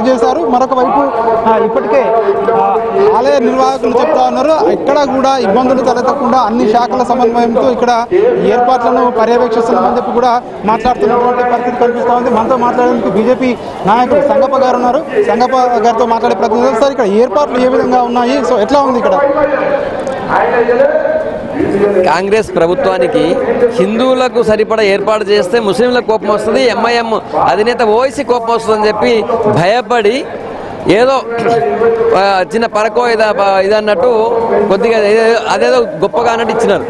చేశారు. మరొక వైపు ఇప్పటికే ఆలయ నిర్వాహకులు చెప్తా ఉన్నారు ఇక్కడ కూడా ఇబ్బందులు తలెత్తకుండా అన్ని శాఖల సమన్వయంతో ఇక్కడ ఏర్పాట్లను పర్యవేక్షిస్తున్నామని చెప్పి కూడా మాట్లాడుతున్నటువంటి పరిస్థితి కనిపిస్తూ ఉంది. మనతో మాట్లాడడానికి బీజేపీ నాయకులు సంగప్ప గారు ఉన్నారు. సంగప్ప గారితో మాట్లాడే ప్రతినిధులు సార్ ఇక్కడ ఏర్పాట్లు ఏ విధంగా ఉన్నాయి, సో ఎట్లా ఉంది ఇక్కడ? కాంగ్రెస్ ప్రభుత్వానికి హిందువులకు సరిపడా ఏర్పాటు చేస్తే ముస్లింలకు కోపం వస్తుంది, ఎంఐఎం అధినేత ఓవైసీ కోపం వస్తుందని చెప్పి భయపడి ఏదో చిన్న పరకో ఇదన్నట్టు కొద్దిగా అదేదో గొప్పగా అన్నట్టు ఇచ్చినారు.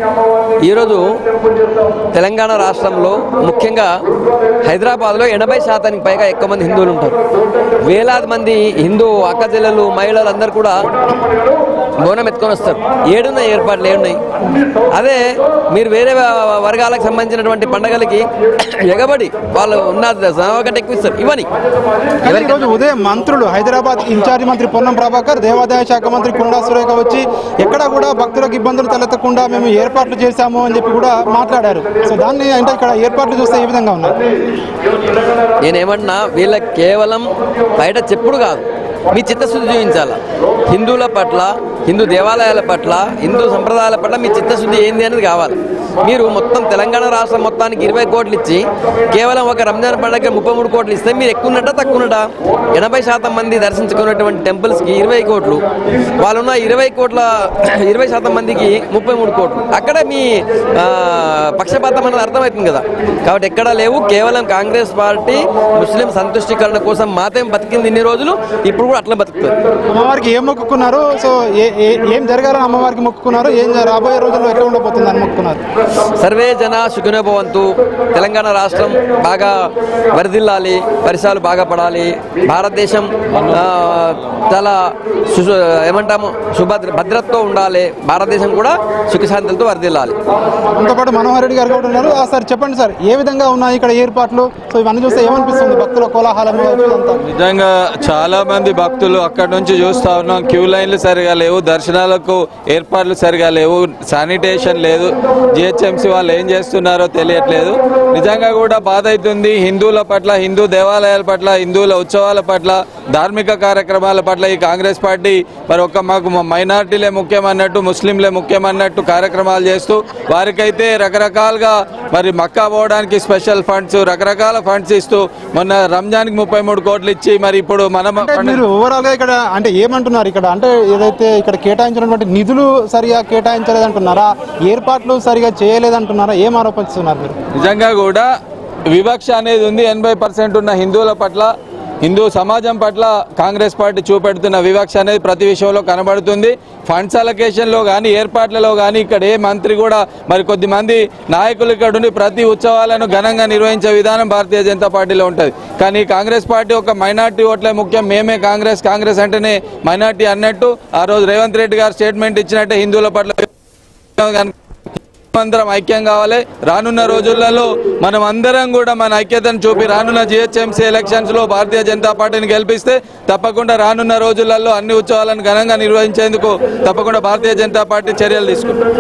ఈరోజు తెలంగాణ రాష్ట్రంలో ముఖ్యంగా హైదరాబాద్లో 80% పైగా ఎక్కువ మంది హిందువులు ఉంటారు. వేలాది మంది హిందూ అక్కచెల్లెలు మహిళలు అందరూ కూడా బోనం ఎత్తుకొని వస్తారు. ఏడున్నాయి ఏర్పాట్లు ఏడున్నాయి. అదే మీరు వేరే వర్గాలకు సంబంధించినటువంటి పండుగలకి ఎగబడి వాళ్ళు ఉన్న కంటే ఎక్కువ ఇస్తారు. ఇవన్నీ ఈరోజు ఉదయం మంత్రులు హైదరాబాద్ ఇన్ఛార్జి మంత్రి పొన్నం ప్రభాకర్, దేవాదాయ శాఖ మంత్రి కొండా సురేఖ వచ్చి ఎక్కడ కూడా భక్తులకు ఇబ్బందులు తలెత్తకుండా మేము ఏర్పాట్లు చేశాము అని చెప్పి కూడా మాట్లాడారు. సో దాన్ని అంటే ఇక్కడ ఏర్పాట్లు చూస్తే ఏ విధంగా ఉన్నాయి? నేనేమన్నా వీళ్ళకి కేవలం బయట చెప్పుడు కాదు, మీ చిత్తశుద్ధి చూపించాలా. హిందువుల పట్ల, హిందూ దేవాలయాల పట్ల, హిందూ సంప్రదాయాల పట్ల మీ చిత్తశుద్ధి ఏంది అనేది కావాలి. మీరు మొత్తం తెలంగాణ రాష్ట్రం మొత్తానికి 20 కోట్లు ఇచ్చి కేవలం ఒక రంజాన్ పండుగ 33 కోట్లు ఇస్తే మీరు ఎక్కువన్నట్టా తక్కువన్నట్టా? 80% మంది దర్శించుకున్నటువంటి టెంపుల్స్కి 20 కోట్లు, వాళ్ళున్న 20% మందికి 33 కోట్లు. అక్కడ మీ పక్షపాతం అనేది అర్థమవుతుంది కదా. కాబట్టి ఎక్కడా లేవు. కేవలం కాంగ్రెస్ పార్టీ ముస్లిం సంతుష్టీకరణ కోసం మాత్రం బతికింది ఇన్ని రోజులు, ఇప్పుడు కూడా అట్లా బతుకుతుంది. అమ్మవారికి ఏం మొక్కుకున్నారు? సో ఏం జరగాలని అమ్మవారికి మొక్కుకున్నారు? ఏం రాబోయే రోజుల్లో ఎట్లా ఉండబోతుంది అని మొక్కుకున్నారు? సర్వే జన సుఖినో భవంతు. తెలంగాణ రాష్ట్రం బాగా వరదిల్లాలి, పరిసరాలు బాగా పడాలి, భారతదేశం చాలా ఏమంటాము భద్రతతో ఉండాలి, భారతదేశం కూడా సుఖశాంతులతో వరదిల్లాలి. అంతపాటు మనోహర్ రెడ్డి గారు కూడా ఉన్నారు. సార్ చెప్పండి సార్, ఏ విధంగా ఉన్నాయి ఇక్కడ ఏర్పాట్లు? సో ఇవన్నీ చూస్తే ఏమనిపిస్తుంది? భక్తుల కోలాహలం నిజంగా చాలా మంది భక్తులు అక్కడ నుంచి చూస్తూ ఉన్నాం. క్యూ లైన్లు సరిగా లేవు, దర్శనాలకు ఏర్పాట్లు సరిగా లేవు, శానిటేషన్ లేదు, జిహెచ్ఎంసీ వాళ్ళు ఏం చేస్తున్నారో తెలియట్లేదు. నిజంగా కూడా బాధ అవుతుంది. హిందువుల పట్ల, హిందూ దేవాలయాల పట్ల, హిందువుల ఉత్సవాల పట్ల, ధార్మిక కార్యక్రమాల పట్ల ఈ కాంగ్రెస్ పార్టీ మరి మాకు మైనార్టీలే ముఖ్యమన్నట్టు, ముస్లింలే ముఖ్యమన్నట్టు కార్యక్రమాలు చేస్తూ వారికైతే రకరకాలుగా మరి మక్కా పోవడానికి స్పెషల్ ఫండ్స్, రకరకాల ఫండ్స్ ఇస్తూ మొన్న రంజాన్కి 33 కోట్లు ఇచ్చి మరి ఇప్పుడు మీరు ఓవరాల్ గా ఇక్కడ అంటే ఏమంటున్నారు? ఇక్కడ అంటే ఏదైతే ఇక్కడ కేటాయించినటువంటి నిధులు సరిగా కేటాయించలేదంటున్నారా? ఏర్పాట్లు సరిగా చేయలేదంటున్నారా? ఏం ఆరోపిస్తున్నారు మీరు? నిజంగా కూడా వివక్ష అనేది ఉంది. 80% ఉన్న హిందువుల పట్ల, హిందూ సమాజం పట్ల కాంగ్రెస్ పార్టీ చూపెడుతున్న వివక్ష అనేది ప్రతి విషయంలో కనబడుతుంది. ఫండ్స్ అలొకేషన్లో కానీ, ఏర్పాట్లలో కానీ ఇక్కడ ఏ మంత్రి కూడా మరి కొద్దిమంది నాయకులు ఇక్కడ ఉండి ప్రతి ఉత్సవాలను ఘనంగా నిర్వహించే విధానం భారతీయ జనతా పార్టీలో ఉంటుంది. కానీ కాంగ్రెస్ పార్టీ ఒక మైనార్టీ ఓట్లే ముఖ్యం, మేమే కాంగ్రెస్ అంటేనే మైనార్టీ అన్నట్టు ఆ రోజు రేవంత్ రెడ్డి గారు స్టేట్మెంట్ ఇచ్చినట్టే హిందువుల పట్ల అందరం ఐక్యం కావాలి. రానున్న రోజులలో మనం అందరం కూడా మన ఐక్యతను చూపి రానున్న జిహెచ్ఎంసీ ఎలక్షన్స్ లో భారతీయ జనతా పార్టీని గెలిపిస్తే తప్పకుండా రానున్న రోజులలో అన్ని ఉత్సవాలను ఘనంగా నిర్వహించేందుకు తప్పకుండా భారతీయ జనతా పార్టీ చర్యలు తీసుకుంటాం.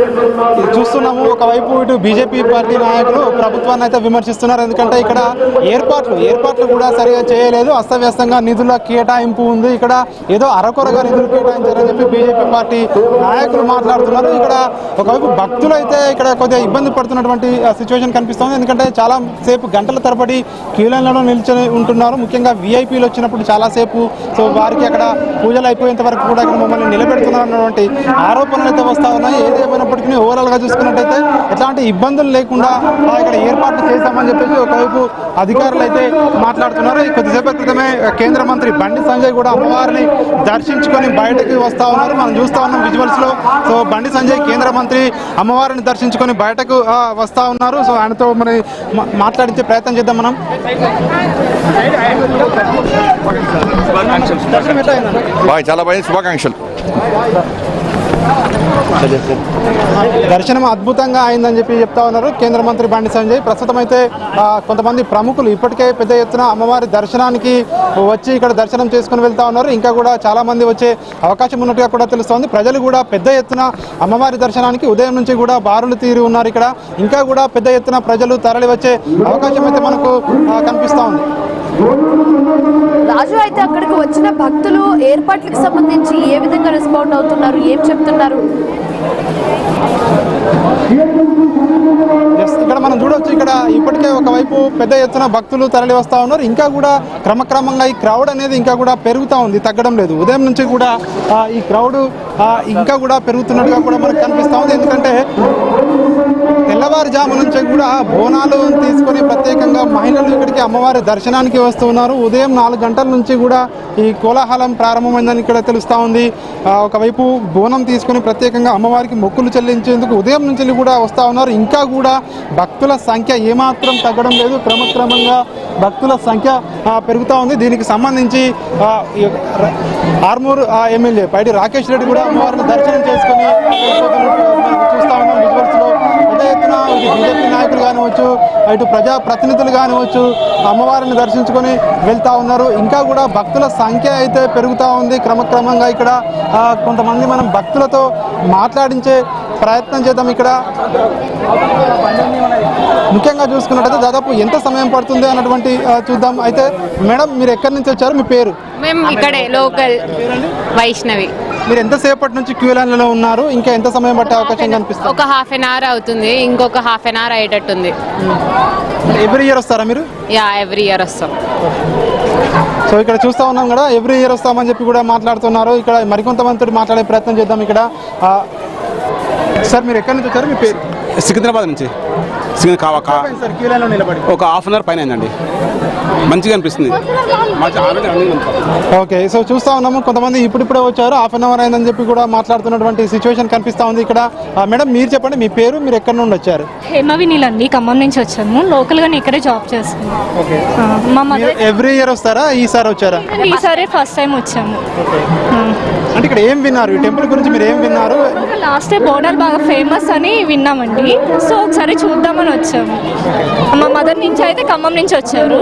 చూస్తున్నాము ఒకవైపు ఇటు బీజేపీ పార్టీ నాయకులు ప్రభుత్వాన్ని అయితే విమర్శిస్తున్నారు. ఎందుకంటే ఇక్కడ ఏర్పాట్లు కూడా సరిగా చేయలేదు, అస్తవ్యస్తంగా నిధుల కేటాయింపు ఉంది, ఇక్కడ ఏదో అరకొరగా నిధులు కేటాయించారని చెప్పి బీజేపీ పార్టీ నాయకులు మాట్లాడుతున్నారు. ఇక్కడ ఒకవైపు భక్తులు అయితే ఇక్కడ కొద్దిగా ఇబ్బంది పడుతున్నటువంటి సిచ్యువేషన్ కనిపిస్తుంది. ఎందుకంటే చాలా సేపు గంటల తరబడి క్యూ లైన్లలో నిల్చొని ఉంటున్నారు. ముఖ్యంగా వీఐపీలు వచ్చినప్పుడు చాలాసేపు సో వారికి అక్కడ పూజలు అయిపోయేంత వరకు కూడా ఇక్కడ మమ్మల్ని నిలబెడుతున్నారు అన్నటువంటి ఆరోపణలు అయితే వస్తూ ఉన్నాయి. ఏదేమైనప్పటికీ ఓవరాల్గా చూసుకున్నట్టయితే ఎట్లాంటి ఇబ్బందులు లేకుండా ఇక్కడ ఏర్పాట్లు చేశామని చెప్పేసి ఒకవైపు అధికారులు అయితే మాట్లాడుతున్నారు. కొద్దిసేపటి క్రితమే కేంద్ర మంత్రి బండి సంజయ్ కూడా అమ్మవారిని దర్శించుకొని బయటకు వస్తూ ఉన్నారు. మనం చూస్తూ ఉన్నాం విజువల్స్లో. సో బండి సంజయ్ కేంద్ర మంత్రి అమ్మవారిని దర్శించుకొని బయటకు వస్తూ ఉన్నారు. సో ఆయనతో మరి మాట్లాడించే ప్రయత్నం చేద్దాం మనం. చాలా బాగా శుభాకాంక్షలు. దర్శనం అద్భుతంగా అయిందని చెప్పి చెప్తా ఉన్నారు కేంద్ర మంత్రి బండి సంజయ్. ప్రస్తుతం అయితే కొంతమంది ప్రముఖులు ఇప్పటికే పెద్ద ఎత్తున అమ్మవారి దర్శనానికి వచ్చి ఇక్కడ దర్శనం చేసుకుని వెళ్తా ఉన్నారు. ఇంకా కూడా చాలా మంది వచ్చే అవకాశం ఉన్నట్టుగా కూడా తెలుస్తోంది. ప్రజలు కూడా పెద్ద ఎత్తున అమ్మవారి దర్శనానికి ఉదయం నుంచి కూడా బారులు తీరి ఉన్నారు. ఇక్కడ ఇంకా కూడా పెద్ద ఎత్తున ప్రజలు తరలి వచ్చే అవకాశం అయితే మనకు కనిపిస్తూ ఉంది. రాజు, అయితే అక్కడికి వచ్చిన భక్తులు ఏర్పాట్లకు సంబంధించి ఏ విధంగా రెస్పాండ్ అవుతున్నారు, ఏం చెప్తున్నారు? ఇక్కడ మనం చూడవచ్చు, ఇక్కడ ఇప్పటికే ఒకవైపు పెద్ద ఎత్తున భక్తులు తరలి వస్తూ ఉన్నారు. ఇంకా కూడా క్రమక్రమంగా ఈ క్రౌడ్ అనేది ఇంకా కూడా పెరుగుతూ ఉంది, తగ్గడం లేదు. ఉదయం నుంచి కూడా ఈ క్రౌడ్ ఇంకా కూడా పెరుగుతున్నట్టుగా కూడా మనకు కనిపిస్తూ ఉంది. ఎందుకంటే తెల్లవారుజాము నుంచి కూడా బోనాలు తీసుకొని ప్రత్యేకంగా మహిళలు ఇక్కడికి అమ్మవారి దర్శనానికి వస్తూ ఉన్నారు. ఉదయం 4 గంటల నుంచి కూడా ఈ కోలాహలం ప్రారంభమైందని ఇక్కడ తెలుస్తూ ఉంది. ఒకవైపు బోనం తీసుకొని ప్రత్యేకంగా అమ్మవారికి మొక్కులు చెల్లించేందుకు ఉదయం నుంచి కూడా వస్తూ ఉన్నారు. ఇంకా కూడా భక్తుల సంఖ్య ఏమాత్రం తగ్గడం లేదు, క్రమక్రమంగా భక్తుల సంఖ్య పెరుగుతూ ఉంది. దీనికి సంబంధించి ఆర్మూరు ఎమ్మెల్యే పైడి రాకేష్ రెడ్డి కూడా అమ్మవారిని దర్శనం చేసుకొని చూస్తూ ఉన్నాం. విజువల్స్లో పెద్ద ఎత్తున ఇటు బీజేపీ నాయకులు కానివచ్చు, ఇటు ప్రజాప్రతినిధులు కానివచ్చు అమ్మవారిని దర్శించుకొని వెళ్తూ ఉన్నారు. ఇంకా కూడా భక్తుల సంఖ్య అయితే పెరుగుతూ ఉంది క్రమక్రమంగా. ఇక్కడ కొంతమంది మనం భక్తులతో మాట్లాడించే ప్రయత్నం చేద్దాం. ఇక్కడ ముఖ్యంగా చూసుకున్నట్టయితే దాదాపు ఎంత సమయం పడుతుంది అన్నటువంటి చూద్దాం. అయితే మేడం, మీరు ఎక్కడి నుంచి వచ్చారు, మీ పేరు? మేము ఇక్కడే లోకల్ వైష్ణవి. మీరు ఎంతసేపటి నుంచి క్యూ లైన్లలో ఉన్నారు? ఇంకా ఎంత సమయం పట్టే అవకాశం కనిపిస్తుంది? ఒక హాఫ్ అన్ అవర్ అవుతుంది, ఇంకొక హాఫ్ అన్ అవర్ అయ్యేటట్టుంది. ఎవ్రీ ఇయర్ వస్తారా మీరు? యా, ఎవ్రీ ఇయర్ వస్తాం. సో ఇక్కడ చూస్తూ ఉన్నాం కదా, ఎవ్రీ ఇయర్ వస్తామని చెప్పి కూడా మాట్లాడుతున్నారు. ఇక్కడ మరికొంతమంది మాట్లాడే ప్రయత్నం చేద్దాం. ఇక్కడ సార్, మీరు ఎక్కడి నుంచి వచ్చారు, మీ పేరు? సికింద్రాబాద్ నుంచి. సార్, క్యూ లైన్లో నిలబడి ఒక హాఫ్ అన్ అవర్ పైన అయిందండి. మంచిగా అనిపిస్తుంది. ఓకే, సో చూస్తూ ఉన్నాము కొంతమంది ఇప్పుడిప్పుడే వచ్చారు, హాఫ్ అన్ అవర్ అయిందని చెప్పి కూడా మాట్లాడుతున్నటువంటి సిచ్యువేషన్ కనిపిస్తూ ఉంది ఇక్కడ. మేడం, మీరు చెప్పండి, మీ పేరు, మీరు ఎక్కడి నుండి వచ్చారు? హేమవినీల్ అండి, ఖమ్మం నుంచి వచ్చాము. లోకల్గా ఇక్కడే జాబ్ చేస్తున్నాం. ఓకే, మా మదర్ ఎవ్రీ ఇయర్ వస్తారా, ఈసారి వచ్చారా? ఈసారి ఫస్ట్ టైం వచ్చాము. అంటే ఇక్కడ ఏం విన్నారు, ఈ టెంపుల్ గురించి మీరు ఏం విన్నారు? లాస్ట్ టైం బోనాలు బాగా ఫేమస్ అని విన్నామండి, సో ఒకసారి చూద్దామని వచ్చాము. మా మదర్ నుంచి అయితే ఖమ్మం నుంచి వచ్చారు,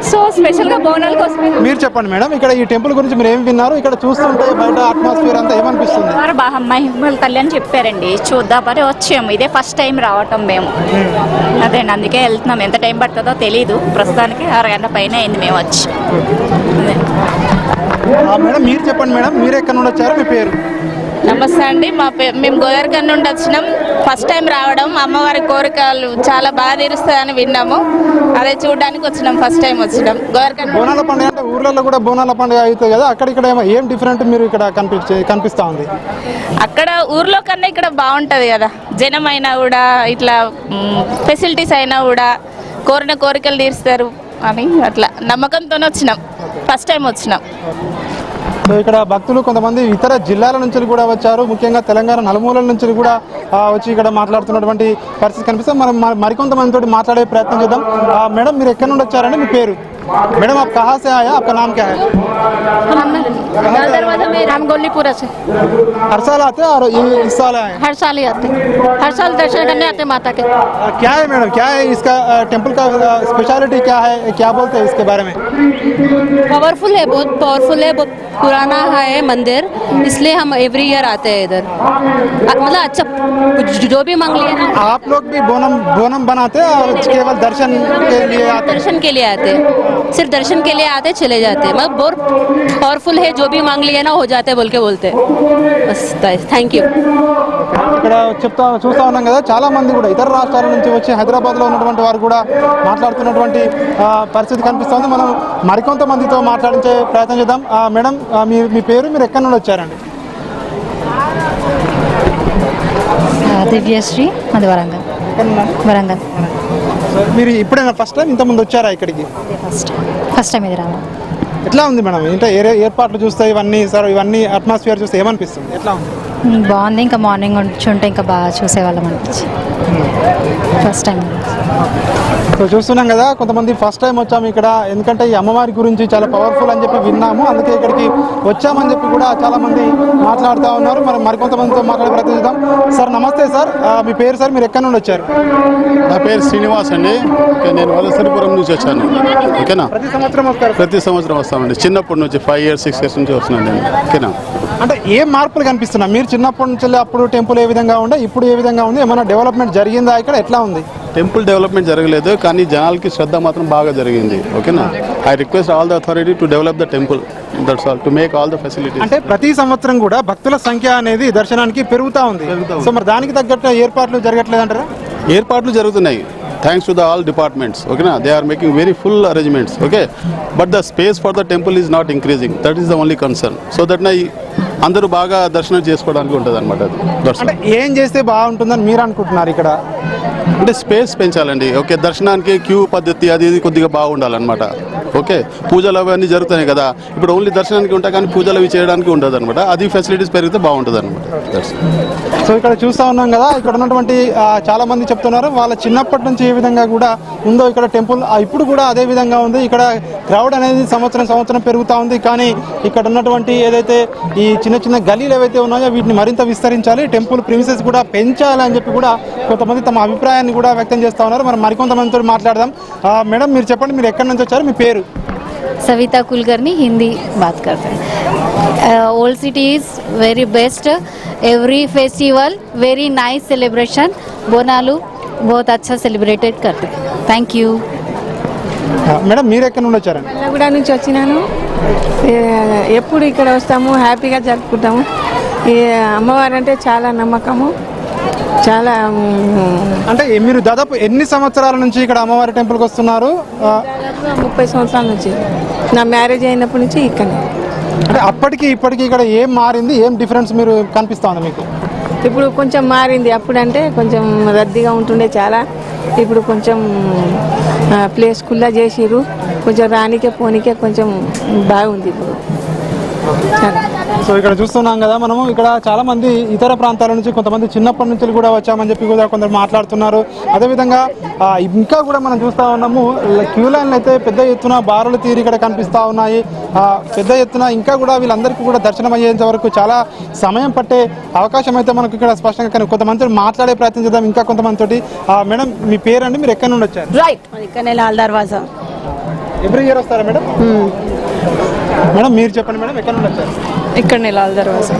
సో స్పెషల్గా బోనాల కోసం. మీరు చెప్పండి మేడం, ఇక్కడ ఈ టెంపుల్ గురించి మీరు ఏం విన్నారు? ఇక్కడ చూస్తుంటే బయట అట్మాస్ఫియర్ అంతా ఏమనిపిస్తుంది? బాగా మహిమల తల్లి అని చెప్పారండి, చూద్దామని వచ్చాము. ఇదే ఫస్ట్ టైం రావటం మేము. అదేండి, అందుకే వెళ్తున్నాం. ఎంత టైం పడుతుందో తెలీదు, ప్రస్తుతానికి 6 గంటల పైన అయింది మేము వచ్చి. అదే మేడం, మీరు చెప్పండి మేడం, మీరు ఎక్కడి నుండి వచ్చారు, మీ పేరు? నమస్తే అండి, మేము గోదావరిఖండ్ నుండి వచ్చినాం. ఫస్ట్ టైం రావడం, అమ్మవారి కోరికలు చాలా బాగా తీరుస్తాయని విన్నాము. అదే చూడడానికి వచ్చినాం, ఫస్ట్ టైం వచ్చినాం గోదావరిఖండ్. బోనాల పండుగ అంటే ఊర్లలో కూడా బోనాల పండుగ అవుతుంది కదా, అక్కడ ఏం డిఫరెంట్ మీరు ఇక్కడ కనిపిస్తూ ఉంది? అక్కడ ఊర్లో కన్నా ఇక్కడ బాగుంటుంది కదా, జనం అయినా కూడా ఇట్లా ఫెసిలిటీస్ అయినా కూడా కోరిన కోరికలు తీరుస్తారు అని అట్లా నమ్మకంతో వచ్చినాం, ఫస్ట్ టైం వచ్చినాం. సో ఇక్కడ భక్తులు కొంతమంది ఇతర జిల్లాల నుంచి కూడా వచ్చారు, ముఖ్యంగా తెలంగాణ నలుమూలల నుంచి కూడా వచ్చి ఇక్కడ మాట్లాడుతున్నటువంటి పరిస్థితి కనిపిస్తుంది. మనం మరికొంతమందితో మాట్లాడే ప్రయత్నం చేద్దాం. మేడం, మీరు ఎక్కడి నుండి వచ్చారండి, మీ పేరు? मैडम आप कहाँ से आए, आपका नाम क्या है? हम गोलीपुरा से। हर साल आते हैं और ये इस साल आए? हर साल ही आते, हर साल दर्शन करने आते माता के। क्या है मैडम, क्या है इसका टेंपल का स्पेशलिटी, क्या है, क्या बोलते हैं इसके बारे में? पावरफुल है, बहुत पावरफुल है, बहुत पुराना है मंदिर, इसलिए हम एवरी ईयर आते हैं इधर। मतलब अच्छा जो भी मांग लिया ना। आप लोग भी बोनम बनाते हैं और केवल दर्शन के लिए आते? दर्शन के लिए आते, सिर्फ दर्शन के लिए आते चले जाते, मतलब बहुत पावरफुल है, जो भी मांग लिया ना हो जाते बोल के बोलते। बस थैंक यू। ఇక్కడ చూస్తా ఉన్నాం కదా, చాలా మంది కూడా ఇతర రాష్ట్రాల నుంచి వచ్చి హైదరాబాద్లో ఉన్నటువంటి వారు కూడా మాట్లాడుతున్నటువంటి పరిస్థితి కనిపిస్తుంది. మనం మరికొంతమందితో మాట్లాడించే ప్రయత్నం చేద్దాం. మేడం, మీ పేరు, మీరు ఎక్కడి నుండి వచ్చారండి? దివ్యశ్రీ, అది వరంగల్. వరంగల్. మీరు ఇప్పుడైనా ఫస్ట్ టైం ఇంతకుముందు వచ్చారా ఇక్కడికి? ఫస్ట్ టైం ఇది రావడం. ఎట్లా ఉంది మేడం, ఇంకా ఏర్పాట్లు చూస్తే ఇవన్నీ సార్, ఇవన్నీ అట్మాస్ఫియర్ చూస్తే ఏమనిపిస్తుంది, ఎట్లా ఉంది? బాగుంది, ఇంకా మార్నింగ్ ఉంటే ఇంకా బాగా చూసేవాళ్ళం అనిపించి ఫస్ట్ టైం. సో చూస్తున్నాం కదా, కొంతమంది ఫస్ట్ టైం వచ్చాము ఇక్కడ, ఎందుకంటే ఈ అమ్మవారి గురించి చాలా పవర్ఫుల్ అని చెప్పి విన్నాము, అందుకే ఇక్కడికి వచ్చామని చెప్పి కూడా చాలా మంది మాట్లాడుతూ ఉన్నారు. మరి మరికొంతమందితో మాట్లాడే ప్రయత్నం చేద్దాం. సార్ నమస్తే సార్, మీ పేరు సార్, మీరు ఎక్కడి నుండి వచ్చారు? నా పేరు శ్రీనివాస్ అండి, నేను వలసరిపురం నుంచి వచ్చాను. ఓకేనా? ప్రతి సంవత్సరం వస్తారు? ప్రతి సంవత్సరం వస్తామండి, చిన్నప్పటి నుంచి 5 years 6 years నుంచి వస్తున్నాను నేను. ఓకేనా? అంటే ఏ మార్పులు కనిపిస్తున్నాయి? మీరు చిన్నప్పటి నుంచి అప్పుడు టెంపుల్ ఏ విధంగా ఉండే, ఇప్పుడు ఏ విధంగా ఉంది? ఏమైనా డెవలప్మెంట్ జరిగిందా ఇక్కడ? ఎట్లా ఉంది? టెంపుల్ డెవలప్మెంట్ జరగలేదు, కానీ జనాలకి శ్రద్ధ మాత్రం బాగా జరిగింది. ఓకేనా? I request all the authority to develop the temple, that's all, to make all the facilities. అంటే ప్రతి సంవత్సరం కూడా భక్తుల సంఖ్య అనేది దర్శనానికి పెరుగుతూ ఉంది. సో మరి దానికి తగ్గట్టు ఏర్పాట్లు జరగట్లేదు అంటారా? ఏర్పాట్లు జరుగుతున్నాయి, thanks to the all departments. ఓకేనా? They are making very full arrangements. Okay, but the space for the temple is not increasing, that is the only concern. So that అందరూ బాగా దర్శనం చేసుకోవడానికి ఉంటుంది అనమాట. అంటే ఏం చేస్తే బాగుంటుందని మీరు అనుకుంటున్నారు ఇక్కడ? అంటే స్పేస్ పెంచాలండి. ఓకే, దర్శనానికి క్యూ పద్ధతి అది ఇది కొద్దిగా బాగుండాలన్నమాట. ఓకే, పూజలు అవన్నీ జరుగుతున్నాయి కదా, ఇప్పుడు ఓన్లీ దర్శనానికి ఉంటాయి కానీ పూజలు అవి చేయడానికి ఉండదు అనమాట. అది ఫెసిలిటీస్ పెరిగితే బాగుంటుంది అనమాట. సో ఇక్కడ చూస్తూ ఉన్నాం కదా, ఇక్కడ ఉన్నటువంటి చాలా మంది చెప్తున్నారు వాళ్ళ చిన్నప్పటి నుంచి ఏ విధంగా కూడా ఉందో ఇక్కడ టెంపుల్ ఇప్పుడు కూడా అదే విధంగా ఉంది. ఇక్కడ క్రౌడ్ అనేది సంవత్సరం పెరుగుతూ ఉంది. కానీ ఇక్కడ ఉన్నటువంటి ఏదైతే ఈ చిన్న చిన్న గలీలు ఏవైతే ఉన్నాయో వీటిని మరింత విస్తరించాలి, టెంపుల్ ప్రిమిసెస్ కూడా పెంచాలి అని చెప్పి కూడా కొంతమంది తమ అభిప్రాయాన్ని కూడా వ్యక్తం చేస్తూ ఉన్నారు. మరి మరికొంతమందితో మాట్లాడదాం. మేడం, మీరు చెప్పండి, మీరు ఎక్కడి నుంచి వచ్చారు, మీ పేరు? सविता कुलकर्णी, हिंदी बात करते हैं. Old city is very best. Every festival very nice celebration. Bonalu बहुत अच्छा सेलिब्रेटेड करते हैं. Thank you. మేడం, మీరు ఎక్కడి నుండి వచ్చారండి? కూడా నుంచి వచ్చినాను. ఎప్పుడు ఇక్కడ వస్తాము, హ్యాపీగా జరుపుకుంటాము. ఈ అమ్మవారు అంటే చాలా నమ్మకము, చాలా. అంటే మీరు దాదాపు ఎన్ని సంవత్సరాల నుంచి ఇక్కడ అమ్మవారి టెంపుల్కి వస్తున్నారు? 30 సంవత్సరాల నుంచి. నా మ్యారేజ్ అయినప్పటి నుంచి ఇక్కడ. అంటే అప్పటికి ఇప్పటికి ఇక్కడ ఏం మారింది, ఏం డిఫరెన్స్ మీరు కనిపిస్తా ఉంది మీకు? ఇప్పుడు కొంచెం మారింది. అప్పుడంటే కొంచెం రద్దీగా ఉంటుండే చాలా. ఇప్పుడు కొంచెం ప్లేస్ కుల్లా చేసిరు, కొంచెం రానికే పోనీకే కొంచెం బాగుంది ఇప్పుడు. సో ఇక్కడ చూస్తున్నాం కదా మనము, ఇక్కడ చాలా మంది ఇతర ప్రాంతాల నుంచి, కొంతమంది చిన్నప్పటి నుంచి కూడా వచ్చామని చెప్పి కూడా కొందరు మాట్లాడుతున్నారు. అదేవిధంగా ఇంకా కూడా మనం చూస్తూ ఉన్నాము, క్యూ లైన్లు అయితే పెద్ద ఎత్తున బారులు తీరి ఇక్కడ కనిపిస్తూ ఉన్నాయి. పెద్ద ఎత్తున ఇంకా కూడా వీళ్ళందరికీ కూడా దర్శనం అయ్యేంత వరకు చాలా సమయం పట్టే అవకాశం అయితే మనకు ఇక్కడ స్పష్టంగా. కానీ కొంతమంది మాట్లాడే ప్రయత్నం చేద్దాం ఇంకా కొంతమంది తోటి. మేడం, మీ పేరండి, మీరు ఎక్కడి నుండి వచ్చారు? రైట్, ఇక్కడ లాల్ దర్వాజా. ఎవ్రీ ఇయర్ వస్తారా మేడం? మేడం, మీరు చెప్పండి మేడం, ఎక్కడి నుండి వచ్చారు? ఇక్కడ లాల్ దర్వాజా.